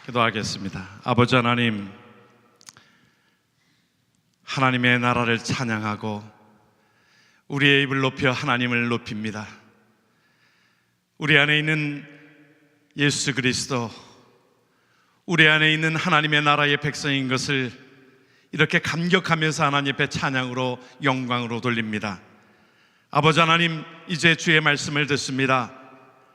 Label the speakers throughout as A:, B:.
A: 기도하겠습니다. 아버지 하나님, 하나님의 나라를 찬양하고 우리의 입을 높여 하나님을 높입니다. 우리 안에 있는 예수 그리스도, 우리 안에 있는 하나님의 나라의 백성인 것을 이렇게 감격하면서 하나님 앞에 찬양으로 영광으로 돌립니다. 아버지 하나님, 이제 주의 말씀을 듣습니다.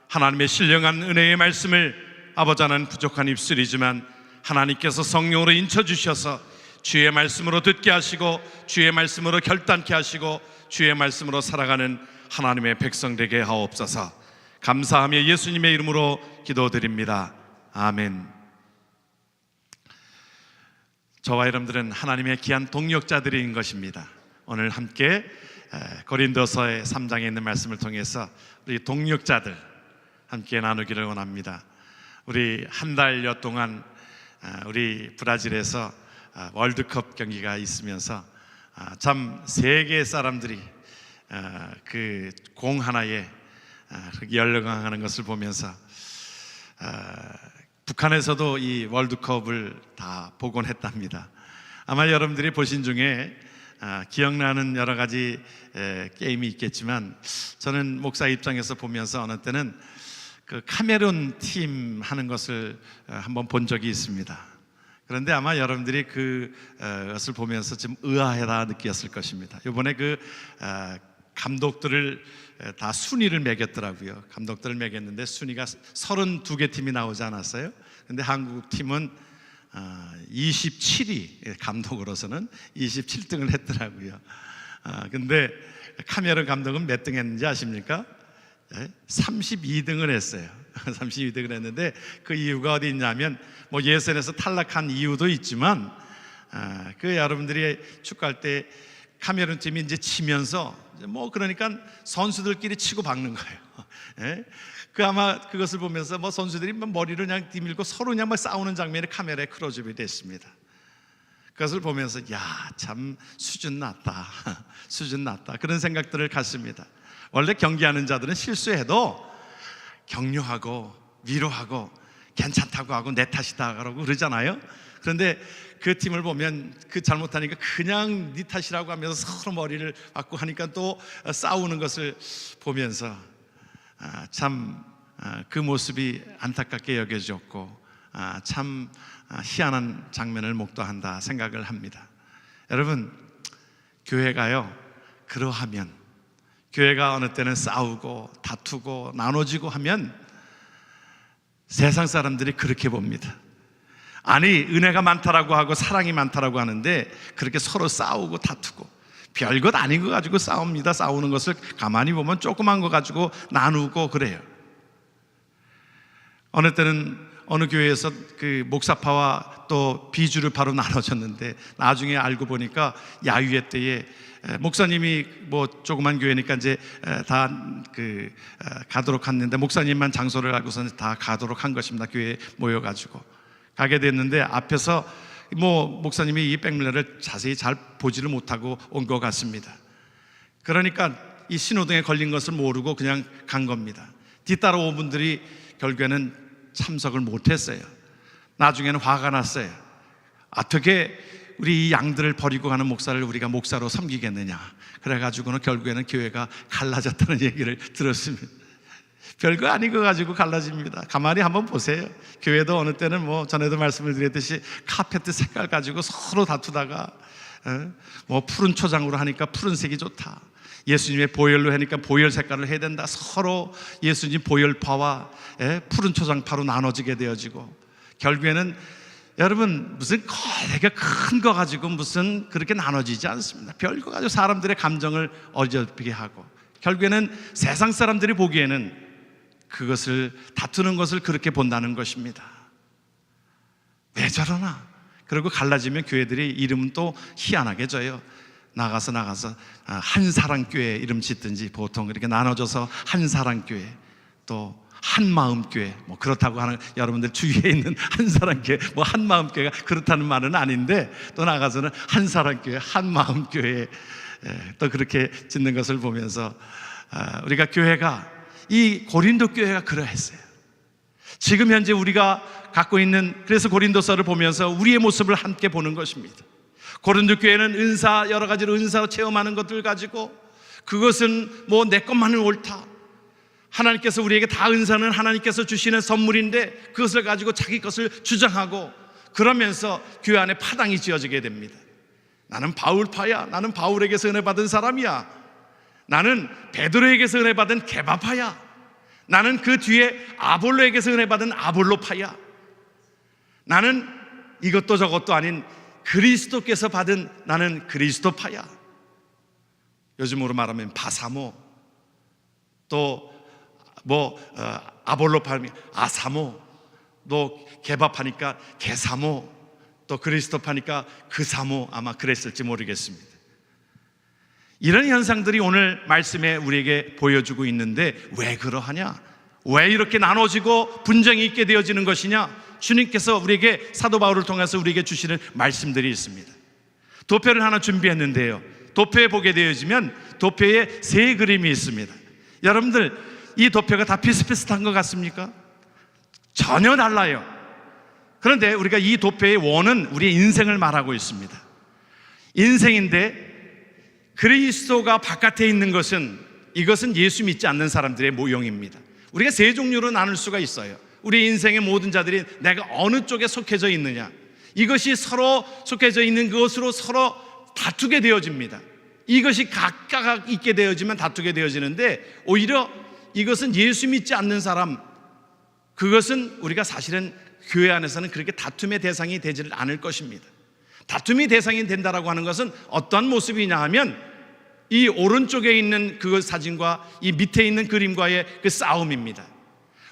A: 하나님의 신령한 은혜의 말씀을 아버지 하나님, 부족한 입술이지만 하나님께서 성령으로 인쳐주셔서 주의 말씀으로 듣게 하시고 주의 말씀으로 결단케 하시고 주의 말씀으로 살아가는 하나님의 백성 되게 하옵소서. 감사하며 예수님의 이름으로 기도드립니다. 아멘. 저와 여러분들은 하나님의 귀한 동역자들인 것입니다. 오늘 함께 고린도서의 3장에 있는 말씀을 통해서 우리 동역자들 함께 나누기를 원합니다. 우리 한 달여 동안 우리 브라질에서 월드컵 경기가 있으면서 참 세계 사람들이 그 공 하나에 열광하는 것을 보면서 북한에서도 이 월드컵을 다 보곤 했답니다. 아마 여러분들이 보신 중에 기억나는 여러 가지 게임이 있겠지만, 저는 목사 입장에서 보면서 어느 때는 그 카메룬 팀 하는 것을 한번 본 적이 있습니다. 그런데 아마 여러분들이 그것을 보면서 좀 의아하다 느꼈을 것입니다. 이번에 그 감독들을 다 순위를 매겼더라고요. 감독들을 매겼는데 순위가 32개 팀이 나오지 않았어요? 근데 한국 팀은 27위, 감독으로서는 27등을 했더라고요. 근데 카메룬 감독은 몇 등 했는지 아십니까? 32등을 했어요. 32등을 했는데 그 이유가 어디 있냐면, 뭐 예선에서 탈락한 이유도 있지만 그 여러분들이 축구할 때 카메룬 팀이 이제 치면서 뭐 그러니까 선수들끼리 치고 박는 거예요. 그 아마 그것을 보면서 뭐 선수들이 머리를 그냥 뒤밀고 서로 그냥 막 싸우는 장면이 카메라에 클로즈업이 됐습니다. 그것을 보면서 야, 참 수준 낮다, 수준 낮다, 그런 생각들을 갖습니다. 원래 경기하는 자들은 실수해도 격려하고 위로하고 괜찮다고 하고 내 탓이다 그러고 그러잖아요. 그런데 그 팀을 보면 그 잘못하니까 그냥 네 탓이라고 하면서 서로 머리를 맞고 하니까 또 싸우는 것을 보면서 참 그 모습이 안타깝게 여겨졌고 참 희한한 장면을 목도한다 생각을 합니다. 여러분, 교회가요, 그러하면, 교회가 어느 때는 싸우고 다투고 나눠지고 하면 세상 사람들이 그렇게 봅니다. 아니, 은혜가 많다라고 하고 사랑이 많다라고 하는데 그렇게 서로 싸우고 다투고 별것 아닌 거 가지고 싸웁니다. 싸우는 것을 가만히 보면 조그만 거 가지고 나누고 그래요. 어느 때는 어느 교회에서 그 목사파와 또 비주류파로 나눠졌는데 나중에 알고 보니까 야유회 때에 목사님이 뭐 조그만 교회니까 이제 다 가도록 했는데 목사님만 장소를 알고서는 다 가도록 한 것입니다. 교회에 모여가지고 가게 됐는데 앞에서 뭐 목사님이 이 백밀러를 자세히 잘 보지를 못하고 온 것 같습니다. 그러니까 이 신호등에 걸린 것을 모르고 그냥 간 겁니다. 뒤따라온 분들이 결국에는 참석을 못했어요. 나중에는 화가 났어요. 어떻게 우리 이 양들을 버리고 가는 목사를 우리가 목사로 섬기겠느냐. 그래가지고는 결국에는 교회가 갈라졌다는 얘기를 들었습니다. 별거 아닌 거 가지고 갈라집니다. 가만히 한번 보세요. 교회도 어느 때는 뭐 전에도 말씀을 드렸듯이 카페트 색깔 가지고 서로 다투다가 뭐 푸른 초장으로 하니까 푸른색이 좋다, 예수님의 보혈로 하니까 보혈 색깔을 해야 된다, 서로 예수님 보혈파와 푸른 초장파로 나눠지게 되어지고 결국에는 여러분 무슨 되게 큰 거 가지고 무슨 그렇게 나눠지지 않습니다. 별거 가지고 사람들의 감정을 어지럽히게 하고 결국에는 세상 사람들이 보기에는 그것을 다투는 것을 그렇게 본다는 것입니다. 왜 저러나? 그리고 갈라지면 교회들이 이름은 또 희한하게 져요. 나가서 한사랑교회 이름 짓든지 보통 이렇게 나눠져서 한사랑교회, 또 한마음교회, 뭐 그렇다고 하는, 여러분들 주위에 있는 한사람교회, 뭐 한마음교회가 그렇다는 말은 아닌데, 또 나가서는 한사람교회, 한마음교회 또 그렇게 짓는 것을 보면서 우리가 교회가, 이 고린도 교회가 그러했어요. 지금 현재 우리가 갖고 있는, 그래서 고린도서를 보면서 우리의 모습을 함께 보는 것입니다. 고린도 교회는 은사, 여러 가지로 은사로 체험하는 것들 가지고, 그것은 뭐 내 것만은 옳다, 하나님께서 우리에게 다, 은사는 하나님께서 주시는 선물인데 그것을 가지고 자기 것을 주장하고, 그러면서 교회 안에 파당이 지어지게 됩니다. 나는 바울파야, 나는 바울에게서 은혜 받은 사람이야, 나는 베드로에게서 은혜 받은 게바파야, 나는 그 뒤에 아볼로에게서 은혜 받은 아볼로파야, 나는 이것도 저것도 아닌 그리스도께서 받은 나는 그리스도파야. 요즘으로 말하면 바사모, 또 아볼로파면 아사모, 또 게바파니까 게사모, 또 그리스도파니까 그사모, 아마 그랬을지 모르겠습니다. 이런 현상들이 오늘 말씀에 우리에게 보여주고 있는데, 왜 그러하냐? 왜 이렇게 나눠지고 분쟁이 있게 되어지는 것이냐? 주님께서 우리에게, 사도 바울을 통해서 우리에게 주시는 말씀들이 있습니다. 도표를 하나 준비했는데요, 도표에 보게 되어지면 도표에 세 그림이 있습니다. 여러분들, 이 도표가 다 비슷비슷한 것 같습니까? 전혀 달라요. 그런데 우리가 이 도표의 원은 우리의 인생을 말하고 있습니다. 인생인데, 그리스도가 바깥에 있는 것은, 이것은 예수 믿지 않는 사람들의 모형입니다. 우리가 세 종류로 나눌 수가 있어요. 우리 인생의 모든 자들이 내가 어느 쪽에 속해져 있느냐, 이것이 서로 속해져 있는 것으로 서로 다투게 되어집니다. 이것이 각각 있게 되어지면 다투게 되어지는데, 오히려 이것은 예수 믿지 않는 사람, 그것은 우리가 사실은 교회 안에서는 그렇게 다툼의 대상이 되지를 않을 것입니다. 다툼의 대상이 된다라고 하는 것은 어떠한 모습이냐 하면, 이 오른쪽에 있는 그 사진과 이 밑에 있는 그림과의 그 싸움입니다.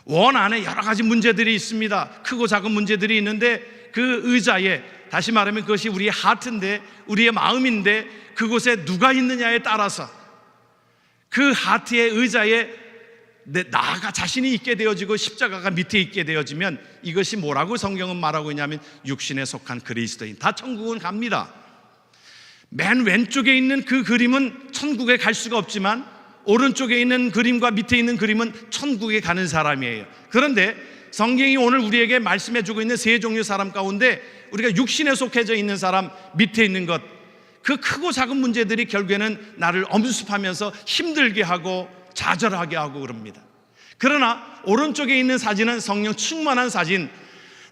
A: 원 안에 여러 가지 문제들이 있습니다. 크고 작은 문제들이 있는데, 그 의자에, 다시 말하면 그것이 우리의 하트인데, 우리의 마음인데, 그곳에 누가 있느냐에 따라서 그 하트의 의자에 나가 자신이 있게 되어지고 십자가가 밑에 있게 되어지면, 이것이 뭐라고 성경은 말하고 있냐면, 육신에 속한 그리스도인 다 천국은 갑니다. 맨 왼쪽에 있는 그 그림은 천국에 갈 수가 없지만, 오른쪽에 있는 그림과 밑에 있는 그림은 천국에 가는 사람이에요. 그런데 성경이 오늘 우리에게 말씀해주고 있는 세 종류 사람 가운데, 우리가 육신에 속해져 있는 사람, 밑에 있는 것, 그 크고 작은 문제들이 결국에는 나를 엄습하면서 힘들게 하고 좌절하게 하고 그럽니다. 그러나 오른쪽에 있는 사진은 성령 충만한 사진,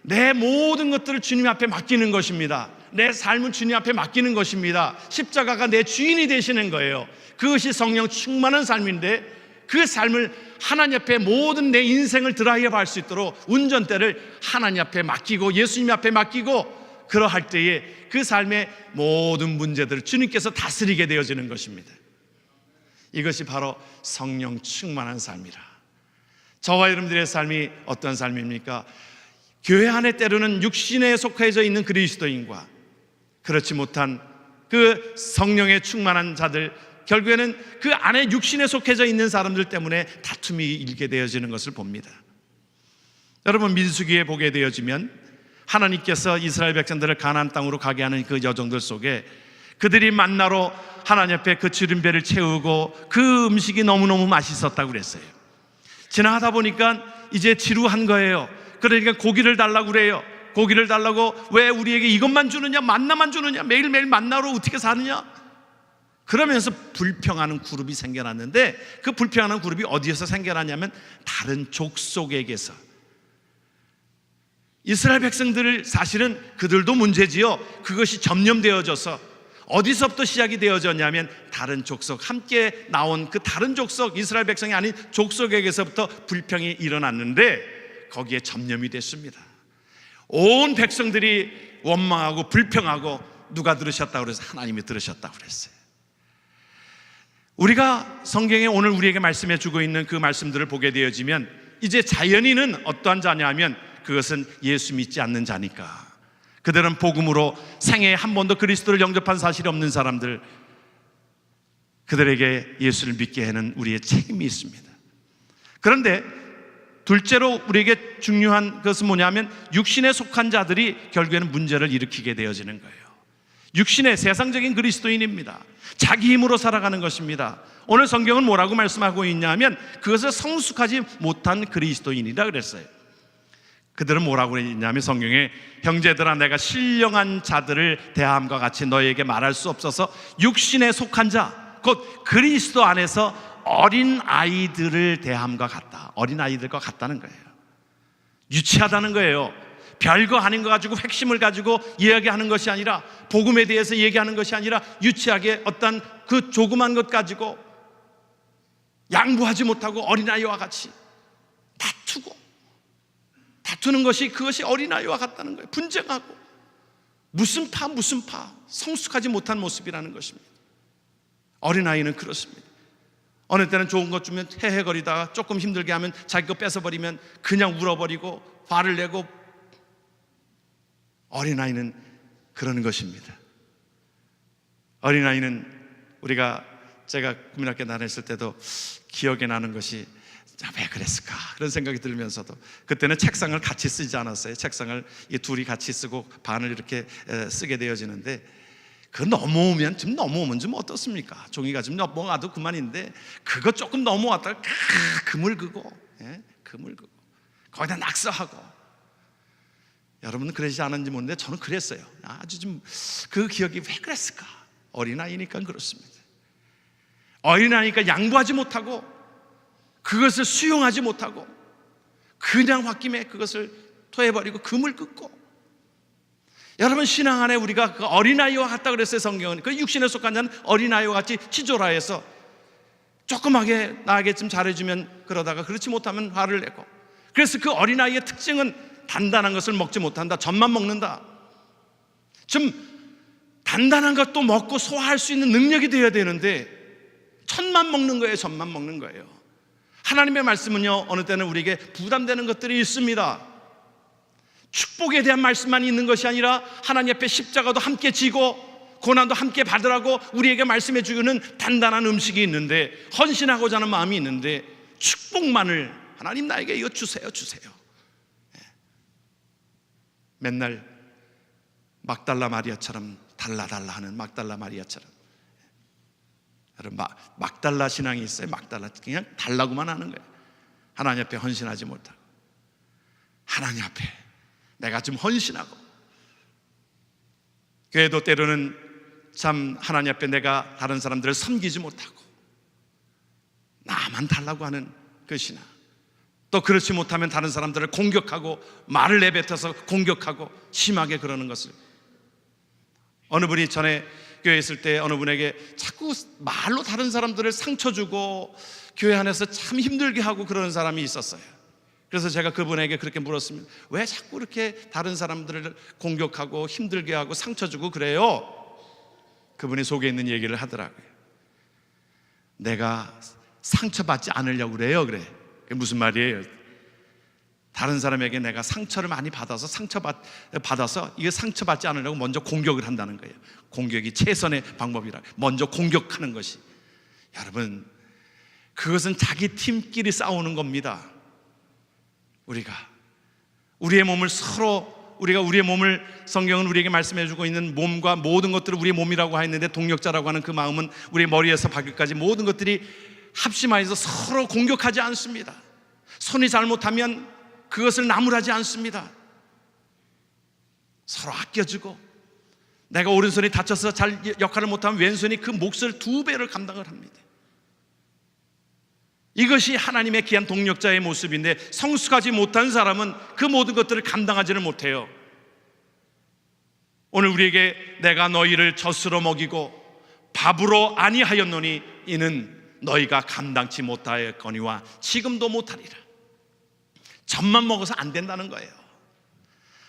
A: 내 모든 것들을 주님 앞에 맡기는 것입니다. 내 삶은 주님 앞에 맡기는 것입니다. 십자가가 내 주인이 되시는 거예요. 그것이 성령 충만한 삶인데, 그 삶을 하나님 앞에, 모든 내 인생을 드라이브 할 수 있도록 운전대를 하나님 앞에 맡기고 예수님 앞에 맡기고, 그러할 때에 그 삶의 모든 문제들을 주님께서 다스리게 되어지는 것입니다. 이것이 바로 성령 충만한 삶이라. 저와 여러분들의 삶이 어떤 삶입니까? 교회 안에 때로는 육신에 속해져 있는 그리스도인과 그렇지 못한 그 성령에 충만한 자들, 결국에는 그 안에 육신에 속해져 있는 사람들 때문에 다툼이 일게 되어지는 것을 봅니다. 여러분, 민수기에 보게 되어지면 하나님께서 이스라엘 백성들을 가나안 땅으로 가게 하는 그 여정들 속에 그들이 만나러 하나님 앞에 그 주림배를 채우고 그 음식이 너무너무 맛있었다고 그랬어요. 지나가다 보니까 이제 지루한 거예요. 그러니까 고기를 달라고 그래요. 고기를 달라고. 왜 우리에게 이것만 주느냐, 만나만 주느냐, 매일매일 만나로 어떻게 사느냐, 그러면서 불평하는 그룹이 생겨났는데, 그 불평하는 그룹이 어디에서 생겨났냐면 다른 족속에게서. 이스라엘 백성들을, 사실은 그들도 문제지요. 그것이 점령되어져서 어디서부터 시작이 되어졌냐면 다른 족속, 함께 나온 그 다른 족속, 이스라엘 백성이 아닌 족속에게서부터 불평이 일어났는데 거기에 점령이 됐습니다. 온 백성들이 원망하고 불평하고, 누가 들으셨다고 그래서 하나님이 들으셨다고 그랬어요. 우리가 성경에 오늘 우리에게 말씀해 주고 있는 그 말씀들을 보게 되어지면, 이제 자연인은 어떠한 자냐면 그것은 예수 믿지 않는 자니까, 그들은 복음으로 생애에 한 번도 그리스도를 영접한 사실이 없는 사람들, 그들에게 예수를 믿게 하는 우리의 책임이 있습니다. 그런데 둘째로 우리에게 중요한 것은 뭐냐면 육신에 속한 자들이 결국에는 문제를 일으키게 되어지는 거예요. 육신의 세상적인 그리스도인입니다. 자기 힘으로 살아가는 것입니다. 오늘 성경은 뭐라고 말씀하고 있냐면 그것을 성숙하지 못한 그리스도인이라 그랬어요. 그들은 뭐라고 했냐면 성경에 형제들아 내가 신령한 자들을 대함과 같이 너희에게 말할 수 없어서 육신에 속한 자 곧 그리스도 안에서 어린 아이들을 대함과 같다. 어린 아이들과 같다는 거예요. 유치하다는 거예요. 별거 아닌 거 가지고 핵심을 가지고 이야기하는 것이 아니라 복음에 대해서 얘기하는 것이 아니라 유치하게 어떤 그 조그만 것 가지고 양보하지 못하고 어린아이와 같이 다투는 것이 그것이 어린아이와 같다는 거예요. 분쟁하고 무슨 파 성숙하지 못한 모습이라는 것입니다. 어린아이는 그렇습니다. 어느 때는 좋은 것 주면 헤헤거리다가 조금 힘들게 하면 자기 거 뺏어버리면 그냥 울어버리고 화를 내고, 어린아이는 그런 것입니다. 어린아이는 제가 국민학교 다녔을 때도 기억에 나는 것이 왜 그랬을까 그런 생각이 들면서도 그때는 책상을 같이 쓰지 않았어요. 책상을 이 둘이 같이 쓰고 반을 이렇게 쓰게 되어지는데 그 넘어오면 좀 어떻습니까? 종이가 좀 넘어가도 그만인데 그거 조금 넘어왔다가 그물 그고 거기다 낙서하고. 여러분은 그러지 않은지 모르는데 저는 그랬어요. 아주 좀 그 기억이 왜 그랬을까? 어린아이니까 그렇습니다. 어린아이니까 양보하지 못하고 그것을 수용하지 못하고 그냥 홧김에 그것을 토해버리고 금을 긋고. 여러분, 신앙 안에 우리가 그 어린아이와 같다 그랬어요. 성경은 그 육신에 속한 자는 어린아이와 같이 치졸하여서 조그맣게 나에게 좀 잘해주면 그러다가 그렇지 못하면 화를 내고. 그래서 그 어린아이의 특징은 단단한 것을 먹지 못한다. 젖만 먹는다. 좀 단단한 것도 먹고 소화할 수 있는 능력이 되어야 되는데 젖만 먹는 거예요. 젖만 먹는 거예요. 하나님의 말씀은요, 어느 때는 우리에게 부담되는 것들이 있습니다. 축복에 대한 말씀만 있는 것이 아니라 하나님 앞에 십자가도 함께 지고 고난도 함께 받으라고 우리에게 말씀해 주는 단단한 음식이 있는데, 헌신하고자 하는 마음이 있는데 축복만을 하나님 나에게 이거 주세요. 맨날 막달라 마리아처럼 달라 하는 막달라 마리아처럼. 여러분, 막달라 신앙이 있어요. 막달라 그냥 달라고만 하는 거예요. 하나님 앞에 헌신하지 못하고 하나님 앞에 내가 좀 헌신하고. 교회도 때로는 참 하나님 앞에 내가 다른 사람들을 섬기지 못하고 나만 달라고 하는 그 신앙. 또 그렇지 못하면 다른 사람들을 공격하고 말을 내뱉어서 공격하고 심하게 그러는 것을. 어느 분이 전에 교회에 있을 때 어느 분에게 자꾸 말로 다른 사람들을 상처 주고 교회 안에서 참 힘들게 하고 그러는 사람이 있었어요. 그래서 제가 그분에게 그렇게 물었습니다. 왜 자꾸 이렇게 다른 사람들을 공격하고 힘들게 하고 상처 주고 그래요? 그분이 속에 있는 얘기를 하더라고요. 내가 상처받지 않으려고 그래요. 그게 무슨 말이에요? 다른 사람에게 내가 상처를 많이 받아서 이게 상처받지 않으려고 먼저 공격을 한다는 거예요. 공격이 최선의 방법이라. 먼저 공격하는 것이. 여러분, 그것은 자기 팀끼리 싸우는 겁니다. 우리의 몸을 우리의 몸을 성경은 우리에게 말씀해 주고 있는 몸과 모든 것들을 우리의 몸이라고 했는데, 동력자라고 하는 그 마음은 우리 머리에서 발끝까지 모든 것들이 합심하여서 서로 공격하지 않습니다. 손이 잘못하면 그것을 나무라지 않습니다. 서로 아껴주고, 내가 오른손이 다쳐서 잘 역할을 못하면 왼손이 그 몫을 2배를 감당을 합니다. 이것이 하나님의 귀한 동력자의 모습인데, 성숙하지 못한 사람은 그 모든 것들을 감당하지는 못해요. 오늘 우리에게 내가 너희를 젖으로 먹이고 밥으로 아니하였노니 이는 너희가 감당치 못하였거니와 지금도 못하리라. 젖만 먹어서 안 된다는 거예요.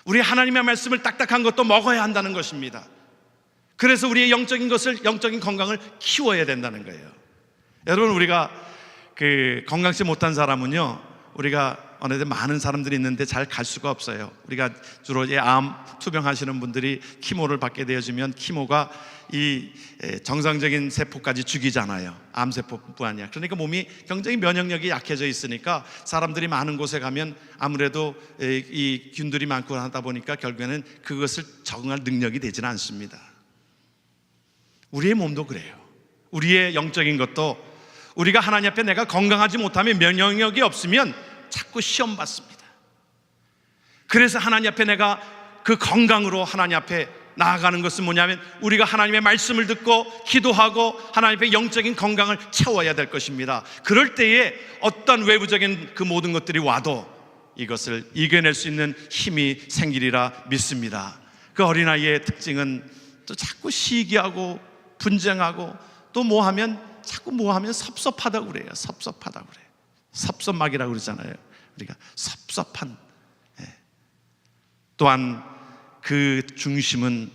A: 우리 하나님의 말씀을 딱딱한 것도 먹어야 한다는 것입니다. 그래서 우리의 영적인 건강을 키워야 된다는 거예요. 여러분, 우리가 건강치 못한 사람은요, 우리가 어느 데 많은 사람들이 있는데 잘 갈 수가 없어요. 우리가 주로 암 투병하시는 분들이 키모를 받게 되어지면 키모가 이 정상적인 세포까지 죽이잖아요. 암세포뿐 아니야. 그러니까 몸이 굉장히 면역력이 약해져 있으니까 사람들이 많은 곳에 가면 아무래도 이 균들이 많고 하다 보니까 결국에는 그것을 적응할 능력이 되지는 않습니다. 우리의 몸도 그래요. 우리의 영적인 것도 우리가 하나님 앞에 내가 건강하지 못하면, 면역력이 없으면 자꾸 시험 받습니다. 그래서 하나님 앞에 내가 그 건강으로 하나님 앞에 나아가는 것은 뭐냐면, 우리가 하나님의 말씀을 듣고 기도하고 하나님 앞에 영적인 건강을 채워야 될 것입니다. 그럴 때에 어떤 외부적인 그 모든 것들이 와도 이것을 이겨낼 수 있는 힘이 생기리라 믿습니다. 그 어린아이의 특징은 또 자꾸 시기하고 분쟁하고 또 자꾸 뭐 하면 섭섭하다고 그래요. 섭섭하다고 그래요. 섭섭막이라고 그러잖아요. 우리가 섭섭한. 또한 그 중심은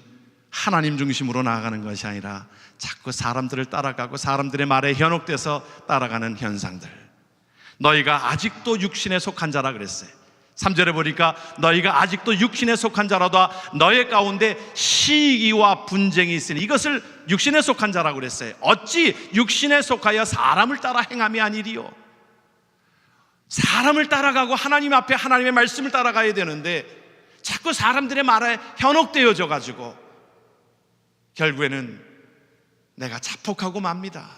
A: 하나님 중심으로 나아가는 것이 아니라 자꾸 사람들을 따라가고 사람들의 말에 현혹돼서 따라가는 현상들. 너희가 아직도 육신에 속한 자라 그랬어요. 3절에 보니까 너희가 아직도 육신에 속한 자라도 너희 가운데 시기와 분쟁이 있으니, 이것을 육신에 속한 자라고 그랬어요. 어찌 육신에 속하여 사람을 따라 행함이 아니리요. 사람을 따라가고 하나님 앞에 하나님의 말씀을 따라가야 되는데 자꾸 사람들의 말에 현혹되어져 가지고 결국에는 내가 자폭하고 맙니다.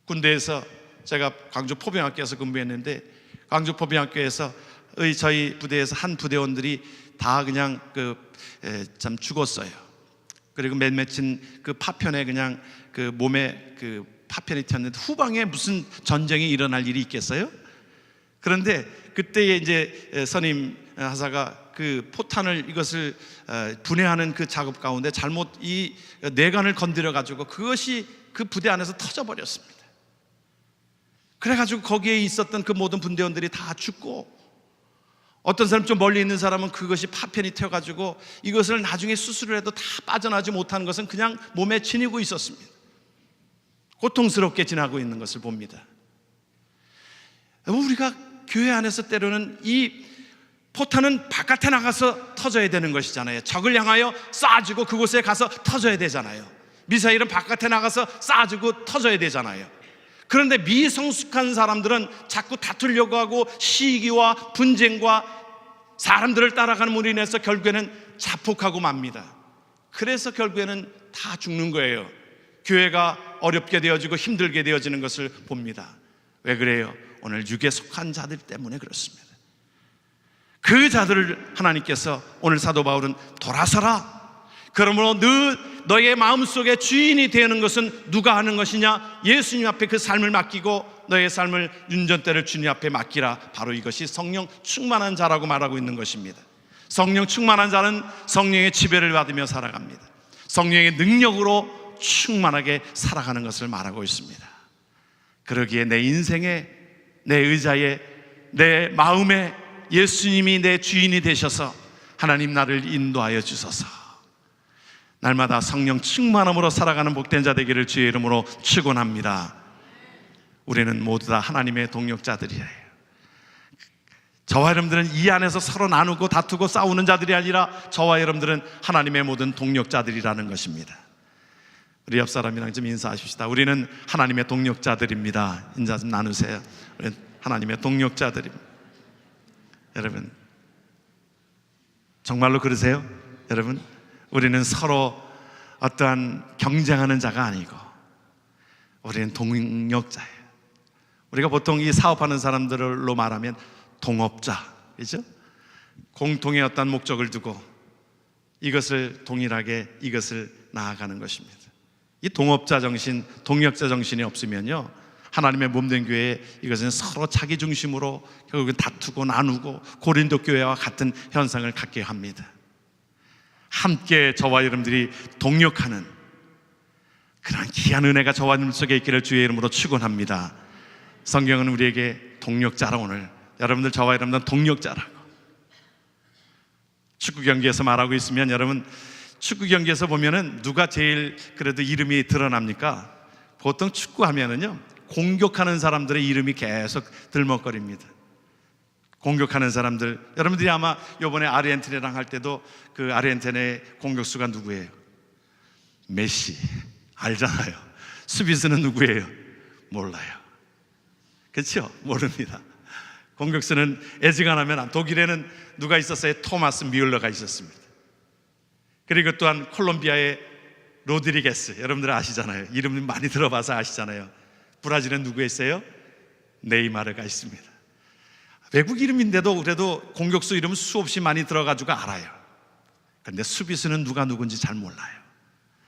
A: 군대에서 제가 광주 포병학교에서 근무했는데, 광주 포병학교에서 저희 부대에서 한 부대원들이 다 그냥 참 죽었어요. 그리고 몇몇은 그 파편에 그냥 그 몸에 그 파편이 튀었는데, 후방에 무슨 전쟁이 일어날 일이 있겠어요? 그런데 그때에 이제 선임 하사가 그 포탄을 이것을 분해하는 그 작업 가운데 잘못 이 내관을 건드려 가지고 그것이 그 부대 안에서 터져 버렸습니다. 그래가지고 거기에 있었던 그 모든 분대원들이 다 죽고, 어떤 사람 좀 멀리 있는 사람은 그것이 파편이 튀어가지고 이것을 나중에 수술을 해도 다 빠져나지 못하는 것은 그냥 몸에 지니고 있었습니다. 고통스럽게 지나고 있는 것을 봅니다. 우리가 교회 안에서 때로는 이 포탄은 바깥에 나가서 터져야 되는 것이잖아요. 적을 향하여 쏴주고 그곳에 가서 터져야 되잖아요. 미사일은 바깥에 나가서 쏴주고 터져야 되잖아요. 그런데 미성숙한 사람들은 자꾸 다투려고 하고 시기와 분쟁과 사람들을 따라가는 물로 인해서 결국에는 자폭하고 맙니다. 그래서 결국에는 다 죽는 거예요. 교회가 어렵게 되어지고 힘들게 되어지는 것을 봅니다. 왜 그래요? 오늘 육에 속한 자들 때문에 그렇습니다. 그 자들을 하나님께서 오늘 사도 바울은 돌아서라. 그러므로 너의 마음속에 주인이 되는 것은 누가 하는 것이냐? 예수님 앞에 그 삶을 맡기고 너의 삶을 운전대를 주님 앞에 맡기라. 바로 이것이 성령 충만한 자라고 말하고 있는 것입니다. 성령 충만한 자는 성령의 지배를 받으며 살아갑니다. 성령의 능력으로 충만하게 살아가는 것을 말하고 있습니다. 그러기에 내 인생에, 내 의자에, 내 마음에 예수님이 내 주인이 되셔서 하나님 나를 인도하여 주소서. 날마다 성령 충만함으로 살아가는 복된 자 되기를 주의 이름으로 축원합니다. 우리는 모두 다 하나님의 동력자들이에요. 저와 여러분들은 이 안에서 서로 나누고 다투고 싸우는 자들이 아니라 저와 여러분들은 하나님의 모든 동력자들이라는 것입니다. 우리 옆 사람이랑 좀 인사하십시다. 우리는 하나님의 동력자들입니다. 인사 좀 나누세요. 우리는 하나님의 동력자들입니다. 여러분, 정말로 그러세요? 여러분, 우리는 서로 어떠한 경쟁하는 자가 아니고 우리는 동력자예요. 우리가 보통 이 사업하는 사람들로 말하면 동업자, 그렇죠? 공통의 어떤 목적을 두고 이것을 동일하게 이것을 나아가는 것입니다. 이 동업자 정신, 동력자 정신이 없으면요, 하나님의 몸된 교회에 이것은 서로 자기 중심으로 결국은 다투고 나누고 고린도 교회와 같은 현상을 갖게 합니다. 함께 저와 여러분들이 동력하는 그런 귀한 은혜가 저와 여러분 속에 있기를 주의 이름으로 축원합니다. 성경은 우리에게 동력자라, 오늘 여러분들 저와 여러분들은 동력자라고 축구 경기에서 말하고 있으면, 여러분 축구 경기에서 보면은 누가 제일 그래도 이름이 드러납니까? 보통 축구하면은요 공격하는 사람들의 이름이 계속 들먹거립니다. 공격하는 사람들, 여러분들이 아마 이번에 아르헨티나랑 할 때도 그 아르헨티나의 공격수가 누구예요? 메시. 알잖아요. 수비수는 누구예요? 몰라요. 그렇죠? 모릅니다. 공격수는 애지간하면, 독일에는 누가 있었어요? 토마스 뮬러가 있었습니다. 그리고 또한 콜롬비아의 로드리게스, 여러분들 아시잖아요. 이름 많이 들어봐서 아시잖아요. 브라질은 누구 있어요? 네이마르가 있습니다. 외국 이름인데도 그래도 공격수 이름은 수없이 많이 들어가지고 알아요. 그런데 수비수는 누가 누군지 잘 몰라요.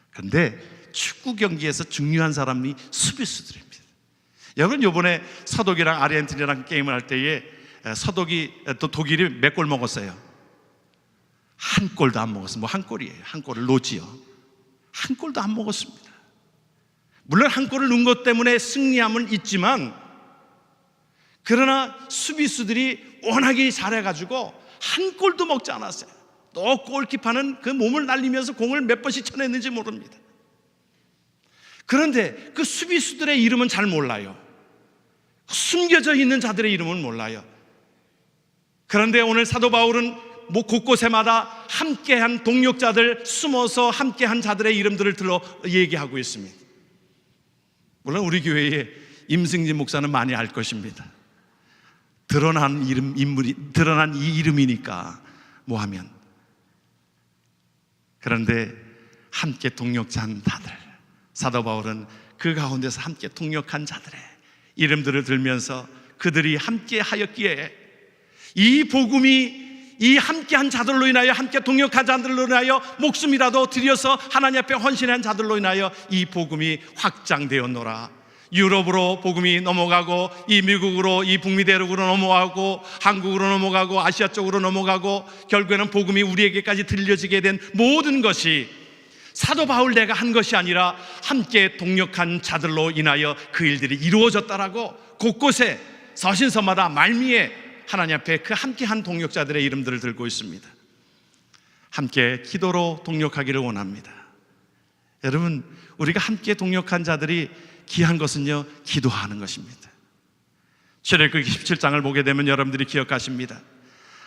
A: 그런데 축구 경기에서 중요한 사람이 수비수들입니다. 여러분, 이번에 서독이랑 아르헨티나랑 게임을 할 때에 서독이 또 독일이 몇 골 먹었어요? 한 골도 안 먹었어요. 뭐 한 골이에요. 한 골을 놓지요. 한 골도 안 먹었습니다. 물론 한 골을 넣은 것 때문에 승리함은 있지만, 그러나 수비수들이 워낙에 잘해가지고 한 골도 먹지 않았어요. 또 골키퍼는 그 몸을 날리면서 공을 몇 번씩 쳐냈는지 모릅니다. 그런데 그 수비수들의 이름은 잘 몰라요. 숨겨져 있는 자들의 이름은 몰라요. 그런데 오늘 사도 바울은 뭐 곳곳에마다 함께한 동력자들, 숨어서 함께한 자들의 이름들을 들어 얘기하고 있습니다. 물론 우리 교회에 임승진 목사는 많이 알 것입니다. 드러난 드러난 이 이름이니까 뭐 하면. 그런데 함께 동력한 자들, 사도 바울은 그 가운데서 함께 동력한 자들의 이름들을 들면서 그들이 함께 하였기에 이 복음이 이 함께한 자들로 인하여, 함께 동역한 자들로 인하여 목숨이라도 들여서 하나님 앞에 헌신한 자들로 인하여 이 복음이 확장되었노라. 유럽으로 복음이 넘어가고, 이 미국으로, 이 북미 대륙으로 넘어가고, 한국으로 넘어가고, 아시아 쪽으로 넘어가고, 결국에는 복음이 우리에게까지 들려지게 된 모든 것이 사도 바울 내가 한 것이 아니라 함께 동역한 자들로 인하여 그 일들이 이루어졌다라고 곳곳에 서신서마다 말미에 하나님 앞에 그 함께한 동역자들의 이름들을 들고 있습니다. 함께 기도로 동역하기를 원합니다. 여러분, 우리가 함께 동역한 자들이 귀한 것은요, 기도하는 것입니다. 출애굽기 17장을 보게 되면 여러분들이 기억하십니다.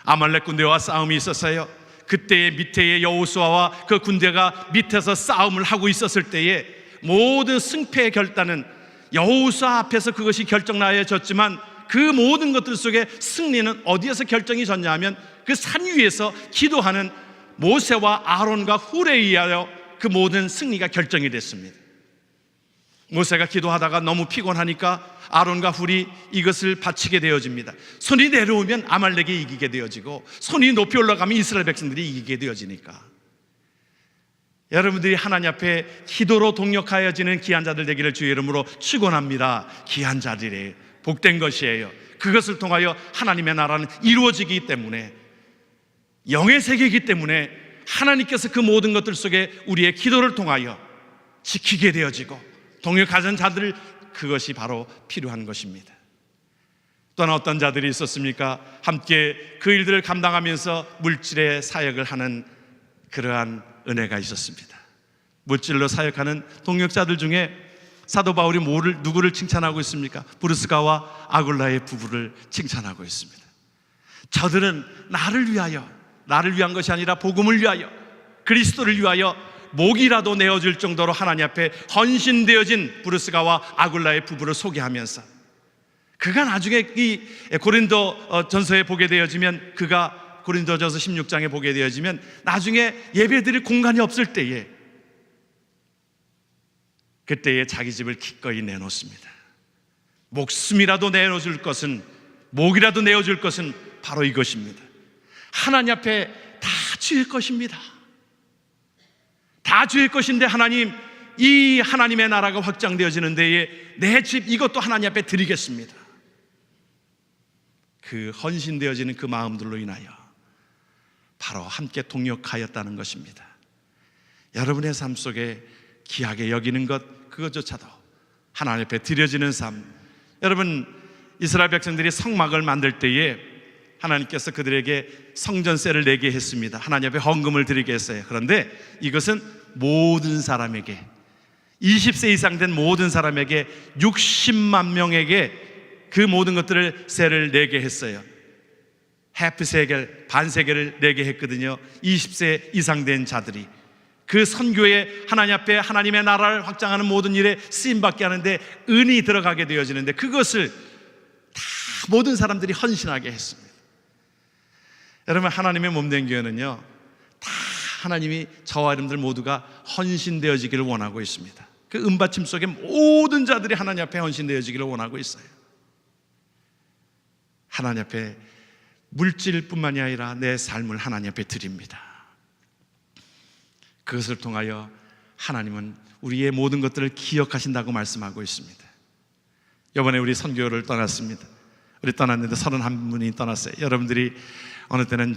A: 아말렉 군대와 싸움이 있었어요. 그때의 밑에의 여호수아와 그 군대가 밑에서 싸움을 하고 있었을 때에 모든 승패의 결단은 여호수아 앞에서 그것이 결정나여졌지만, 그 모든 것들 속에 승리는 어디에서 결정이 졌냐 하면 그 산 위에서 기도하는 모세와 아론과 훌에 의하여 그 모든 승리가 결정이 됐습니다. 모세가 기도하다가 너무 피곤하니까 아론과 훌이 이것을 바치게 되어집니다. 손이 내려오면 아말렉이 이기게 되어지고, 손이 높이 올라가면 이스라엘 백성들이 이기게 되어지니까, 여러분들이 하나님 앞에 기도로 동역하여지는 귀한 자들 되기를 주의 이름으로 축원합니다. 귀한 자들이에요. 복된 것이에요. 그것을 통하여 하나님의 나라는 이루어지기 때문에, 영의 세계이기 때문에 하나님께서 그 모든 것들 속에 우리의 기도를 통하여 지키게 되어지고 동역하는 자들, 그것이 바로 필요한 것입니다. 또한 어떤 자들이 있었습니까? 함께 그 일들을 감당하면서 물질의 사역을 하는 그러한 은혜가 있었습니다. 물질로 사역하는 동역자들 중에 사도 바울이 누구를 칭찬하고 있습니까? 브루스가와 아굴라의 부부를 칭찬하고 있습니다. 저들은 나를 위한 것이 아니라 복음을 위하여, 그리스도를 위하여 목이라도 내어줄 정도로 하나님 앞에 헌신되어진 브루스가와 아굴라의 부부를 소개하면서, 그가 나중에 이 고린도 전서에 보게 되어지면, 그가 고린도전서 16장에 보게 되어지면 나중에 예배드릴 공간이 없을 때에, 그때에 자기 집을 기꺼이 내놓습니다. 목숨이라도 내어줄 것은, 목이라도 내어줄 것은 바로 이것입니다. 하나님 앞에 다 주일 것입니다. 다 주일 것인데, 하나님, 이 하나님의 나라가 확장되어지는 데에 내 집 이것도 하나님 앞에 드리겠습니다. 그 헌신되어지는 그 마음들로 인하여 바로 함께 동역하였다는 것입니다. 여러분의 삶 속에 귀하게 여기는 것, 그것조차도 하나님 앞에 드려지는 삶. 여러분, 이스라엘 백성들이 성막을 만들 때에 하나님께서 그들에게 성전세를 내게 했습니다. 하나님 앞에 헌금을 드리게 했어요. 그런데 이것은 모든 사람에게, 20세 이상 된 모든 사람에게 60만 명에게 그 모든 것들을 세를 내게 했어요. 해피 세겔, 반세겔을 내게 했거든요. 20세 이상 된 자들이 그 선교에 하나님 앞에 하나님의 나라를 확장하는 모든 일에 쓰임받게 하는데 은이 들어가게 되어지는데, 그것을 다 모든 사람들이 헌신하게 했습니다. 여러분, 하나님의 몸된 교회는요, 다 하나님이 저와 여러분들 모두가 헌신되어지기를 원하고 있습니다. 그 은받침 속에 모든 자들이 하나님 앞에 헌신되어지기를 원하고 있어요. 하나님 앞에 물질뿐만이 아니라 내 삶을 하나님 앞에 드립니다. 그것을 통하여 하나님은 우리의 모든 것들을 기억하신다고 말씀하고 있습니다. 이번에 우리 선교를 떠났습니다. 우리 떠났는데 31분이 떠났어요. 여러분들이 어느 때는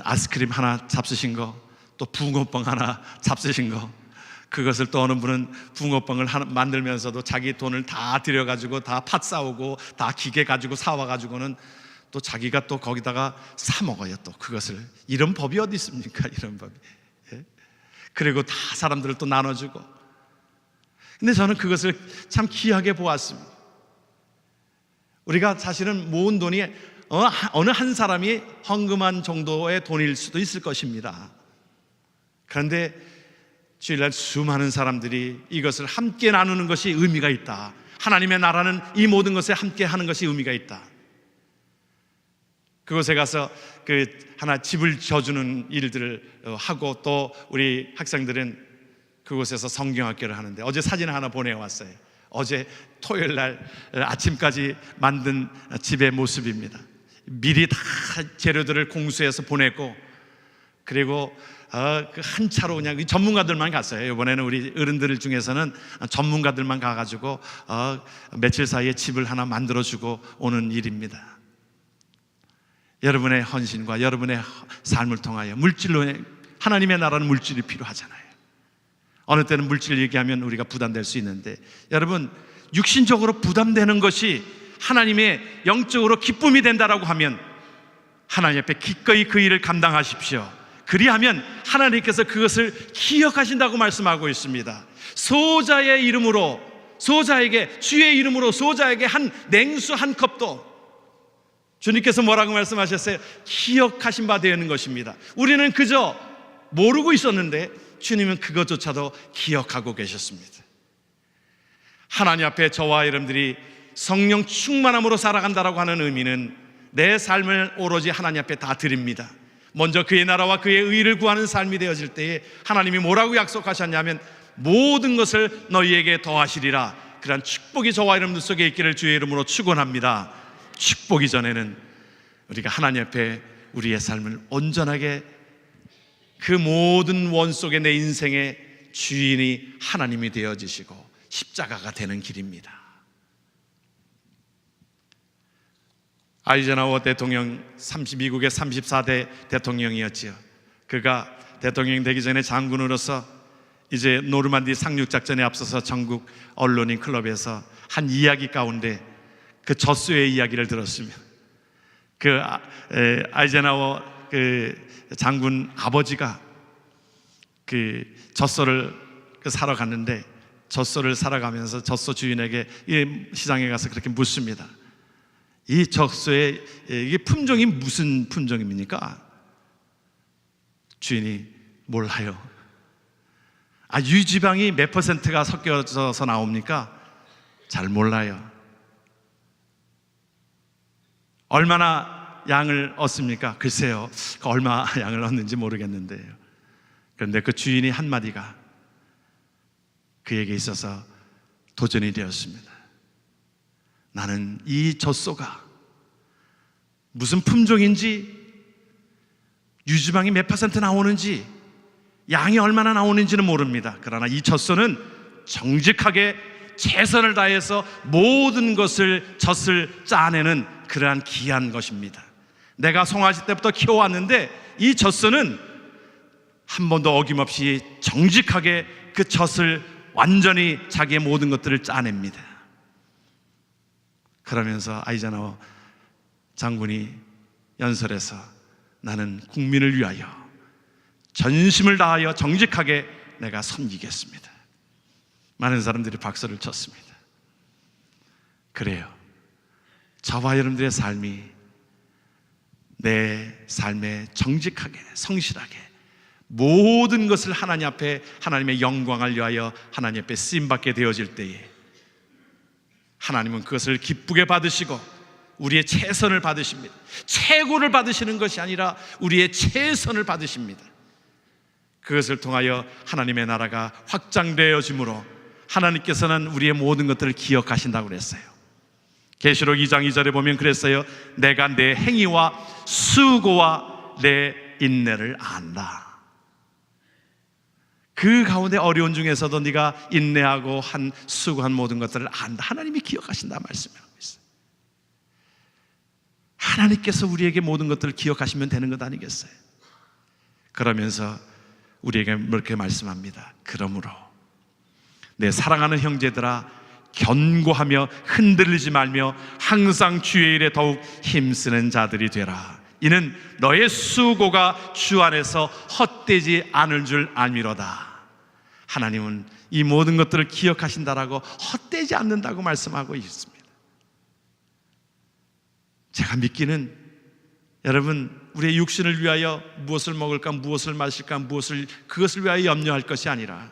A: 아이스크림 하나 잡수신 거, 또 붕어빵 하나 잡수신 거, 그것을 또 어느 분은 붕어빵을 만들면서도 자기 돈을 다 들여가지고 다 팥 싸우고 다 기계 가지고 사와가지고는 또 자기가 또 거기다가 사 먹어요. 또 그것을. 이런 법이 어디 있습니까? 이런 법이. 예? 그리고 다 사람들을 또 나눠주고. 근데 저는 그것을 참 귀하게 보았습니다. 우리가 사실은 모은 돈이 어느 한 사람이 헌금한 정도의 돈일 수도 있을 것입니다. 그런데 주일날 수많은 사람들이 이것을 함께 나누는 것이 의미가 있다. 하나님의 나라는 이 모든 것에 함께 하는 것이 의미가 있다. 그곳에 가서 하나 집을 져주는 일들을 하고, 또 우리 학생들은 그곳에서 성경학교를 하는데, 어제 사진 하나 보내왔어요. 어제 토요일 날 아침까지 만든 집의 모습입니다. 미리 다 재료들을 공수해서 보냈고, 그리고 그 한 차로 그냥 전문가들만 갔어요. 이번에는 우리 어른들 중에서는 전문가들만 가가지고 며칠 사이에 집을 하나 만들어주고 오는 일입니다. 여러분의 헌신과 여러분의 삶을 통하여 물질로, 하나님의 나라는 물질이 필요하잖아요. 어느 때는 물질 얘기하면 우리가 부담될 수 있는데, 여러분, 육신적으로 부담되는 것이 하나님의 영적으로 기쁨이 된다라고 하면 하나님 앞에 기꺼이 그 일을 감당하십시오. 그리하면 하나님께서 그것을 기억하신다고 말씀하고 있습니다. 소자의 이름으로, 소자에게, 주의 이름으로 소자에게 한 냉수 한 컵도 주님께서 뭐라고 말씀하셨어요? 기억하신 바 되는 것입니다. 우리는 그저 모르고 있었는데 주님은 그것조차도 기억하고 계셨습니다. 하나님 앞에 저와 여러분들이 성령 충만함으로 살아간다라고 하는 의미는 내 삶을 오로지 하나님 앞에 다 드립니다. 먼저 그의 나라와 그의 의를 구하는 삶이 되어질 때에 하나님이 뭐라고 약속하셨냐면 모든 것을 너희에게 더하시리라. 그러한 축복이 저와 여러분들 속에 있기를 주의 이름으로 축원합니다. 축복이 전에는 우리가 하나님 앞에 우리의 삶을 온전하게, 그 모든 원 속에 내 인생의 주인이 하나님이 되어지시고 십자가가 되는 길입니다. 아이젠하워 대통령, 32국의 34대 대통령이었지요. 그가 대통령 되기 전에 장군으로서 이제 노르만디 상륙작전에 앞서서 전국 언론인 클럽에서 한 이야기 가운데 그 젖소의 이야기를 들었습니다. 그 아이젠하워 그 장군 아버지가 그 젖소를 사러 갔는데, 젖소를 사러 가면서 젖소 주인에게 시장에 가서 그렇게 묻습니다. 이 젖소의 이게 품종이 무슨 품종입니까? 주인이 몰라요. 유지방이 몇 %가 섞여져서 나옵니까? 잘 몰라요. 얼마나 양을 얻습니까? 글쎄요, 얼마 양을 얻는지 모르겠는데요. 그런데 그 주인이 한마디가 그에게 있어서 도전이 되었습니다. 나는 이 젖소가 무슨 품종인지, 유지방이 몇 % 나오는지, 양이 얼마나 나오는지는 모릅니다. 그러나 이 젖소는 정직하게 최선을 다해서 모든 젖을 짜내는 그러한 귀한 것입니다. 내가 송아지 때부터 키워왔는데 이 젖소는 한 번도 어김없이 정직하게 그 젖을 완전히 자기의 모든 것들을 짜냅니다. 그러면서 아이젠하워 장군이 연설에서 나는 국민을 위하여 전심을 다하여 정직하게 내가 섬기겠습니다. 많은 사람들이 박수를 쳤습니다. 그래요. 저와 여러분들의 삶이 내 삶에 정직하게, 성실하게 모든 것을 하나님 앞에 하나님의 영광을 위하여 하나님 앞에 쓰임받게 되어질 때에 하나님은 그것을 기쁘게 받으시고 우리의 최선을 받으십니다. 최고를 받으시는 것이 아니라 우리의 최선을 받으십니다. 그것을 통하여 하나님의 나라가 확장되어지므로 하나님께서는 우리의 모든 것들을 기억하신다고 그랬어요. 계시록 2장 2절에 보면 그랬어요. 내가 내 행위와 수고와 내 인내를 안다. 그 가운데 어려운 중에서도 네가 인내하고 수고한 모든 것들을 안다. 하나님이 기억하신다 말씀하고 있어요. 하나님께서 우리에게 모든 것들을 기억하시면 되는 것 아니겠어요? 그러면서 우리에게 이렇게 말씀합니다. 그러므로 내 사랑하는 형제들아, 견고하며 흔들리지 말며 항상 주의 일에 더욱 힘쓰는 자들이 되라. 이는 너의 수고가 주 안에서 헛되지 않을 줄 알미로다. 하나님은 이 모든 것들을 기억하신다라고 헛되지 않는다고 말씀하고 있습니다. 제가 믿기는 여러분, 우리의 육신을 위하여 무엇을 먹을까, 무엇을 마실까, 그것을 위하여 염려할 것이 아니라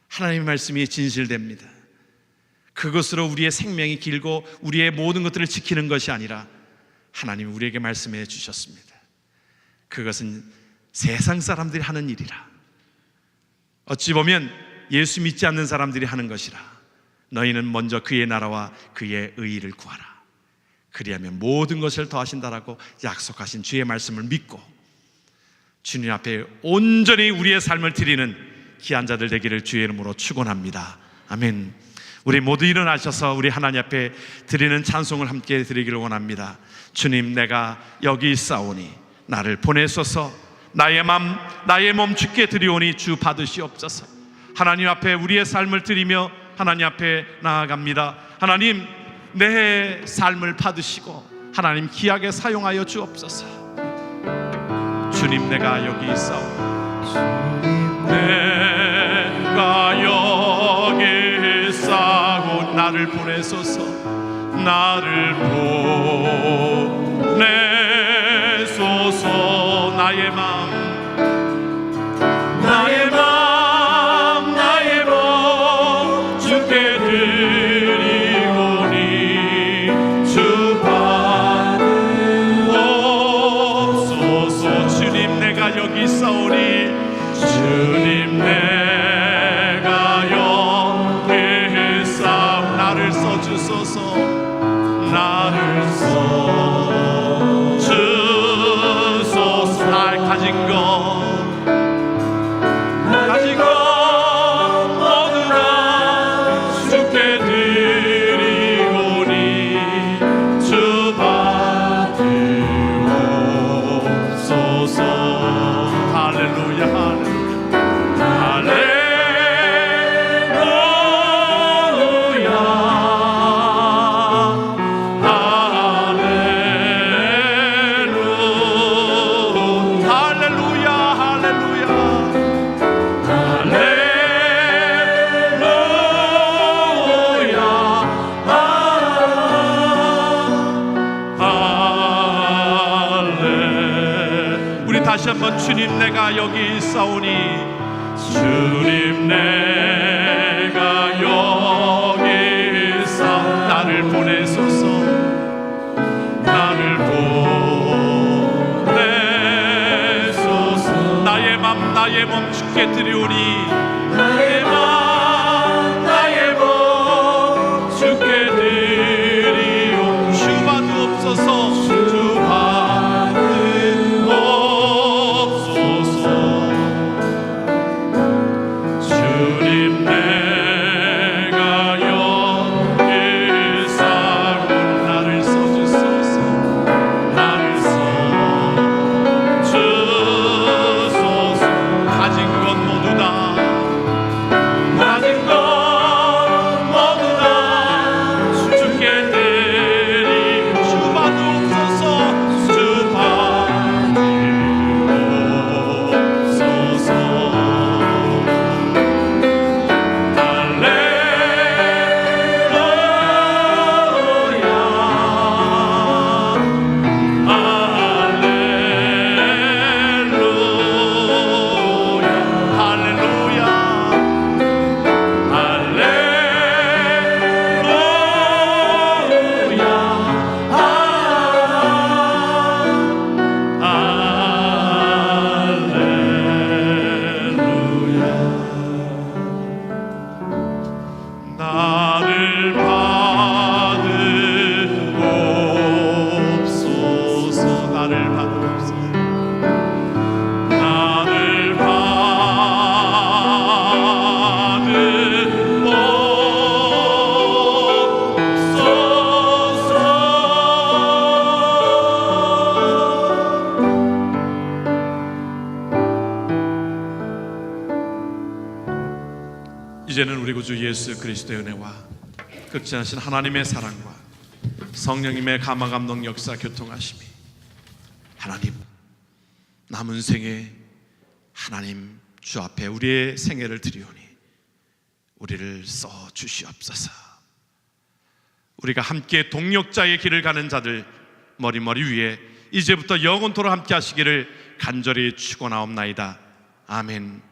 A: 하나님의 말씀이 진실됩니다. 그것으로 우리의 생명이 길고 우리의 모든 것들을 지키는 것이 아니라 하나님이 우리에게 말씀해 주셨습니다. 그것은 세상 사람들이 하는 일이라. 어찌 보면 예수 믿지 않는 사람들이 하는 것이라. 너희는 먼저 그의 나라와 그의 의의를 구하라. 그리하면 모든 것을 더하신다라고 약속하신 주의 말씀을 믿고 주님 앞에 온전히 우리의 삶을 드리는 귀한 자들 되기를 주의 이름으로 축원합니다. 아멘. 우리 모두 일어나셔서 우리 하나님 앞에 드리는 찬송을 함께 드리기를 원합니다. 주님, 내가 여기 있사오니 나를 보내소서. 나의 맘 나의 몸 주께 드리오니 주 받으시옵소서. 하나님 앞에 우리의 삶을 드리며 하나님 앞에 나아갑니다. 하나님, 내 삶을 받으시고 하나님 귀하게 사용하여 주옵소서. 주님, 내가 여기 있사오니 내가 여기 있사고 나를 보내소서. 나를 보내소서. 나의 맘 나의 몸 주께 드리오니 주 받으옵소서. 주님, 내가 여기 있사오니 주님, 내가 여기 있사오니 나를 써주소서. 나를 써주소서. 날 가진 것 모두 다 주께 드리오니 주 받으옵소서. 할렐루야, 다시 한번 주님, 내가 여기 있사오니 주님, 내가 여기 있사 나를 보내소서. 나를 보내소서. 나의 맘 나의 몸 주께 드리오니 나의 맘 나의 몸 주께 드리오니 주 받으옵소서. 주 받으옵소서. 주님, 나를 받으옵소서. 나를 받으옵소서. 나를 받으옵소서. 이제는 우리 구주 예수 그리스도의 은혜와 극진하신 하나님의 사랑과 성령님의 감화감동 역사 교통하심이 하나님 남은 생에 하나님 주 앞에 우리의 생애를 드리오니 우리를 써 주시옵소서. 우리가 함께 동력자의 길을 가는 자들 머리머리 위에 이제부터 영원토록 함께 하시기를 간절히 축원하옵나이다. 아멘.